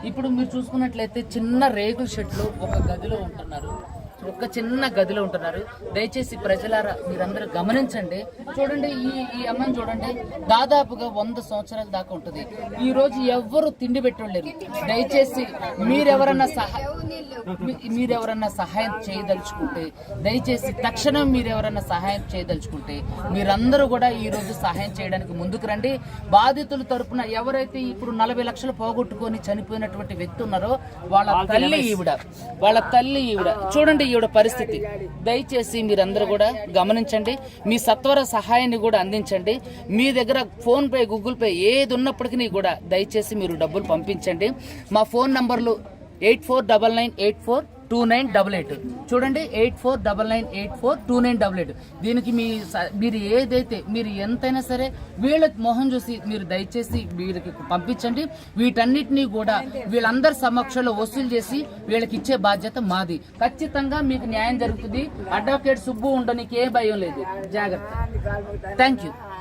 ఇప్పుడు మీరు చూసుకున్నట్లయితే చిన్న రేకుల షెడ్లు ఒక గదిలో ఉంటున్నారు, ఒక చిన్న గదిలో ఉంటున్నారు. దయచేసి ప్రజలారా మీరందరూ గమనించండి. చూడండి, ఈ అమ్మని చూడండి, దాదాపుగా 100 సంవత్సరాల దాకా ఉంటుంది. ఈ రోజు ఎవ్వరు తిండి పెట్టలేరు. దయచేసి మీరెవరన్నా సహాయం చేయదలుచుకుంటే, దయచేసి తక్షణం మీరెవరన్నా సహాయం చేయదలుచుకుంటే మీరందరూ కూడా ఈ రోజు సహాయం చేయడానికి ముందుకు రండి. బాధితుల తరపున ఎవరైతే ఇప్పుడు 40 లక్షలు పోగొట్టుకొని చనిపోయినటువంటి వ్యక్తి ఉన్నారో వాళ్ళ తల్లి ఈవిడ చూడండి ఈవిడ పరిస్థితి. దయచేసి మీరందరూ కూడా గమనించండి, మీ సత్వర సహాయాన్ని కూడా అందించండి. మీ దగ్గర ఫోన్ పే, గూగుల్ పే ఏది ఉన్నప్పటికీ కూడా దయచేసి మీరు డబ్బులు పంపించండి. మా ఫోన్ నంబర్లు 8499842988. చూడండి, 8499842988. దీనికి మీరు ఎంతైనా సరే వీళ్ళ మొహం చూసి మీరు దయచేసి వీళ్ళకి పంపించండి. వీటన్నిటినీ కూడా వీళ్ళందరి సమక్షంలో వసూలు చేసి వీళ్ళకి ఇచ్చే బాధ్యత మాది. ఖచ్చితంగా మీకు న్యాయం జరుగుతుంది. అడ్వకేట్ సుబ్బు ఉండడానికి ఏ భయం లేదు. జాగ్రత్త. Thank you.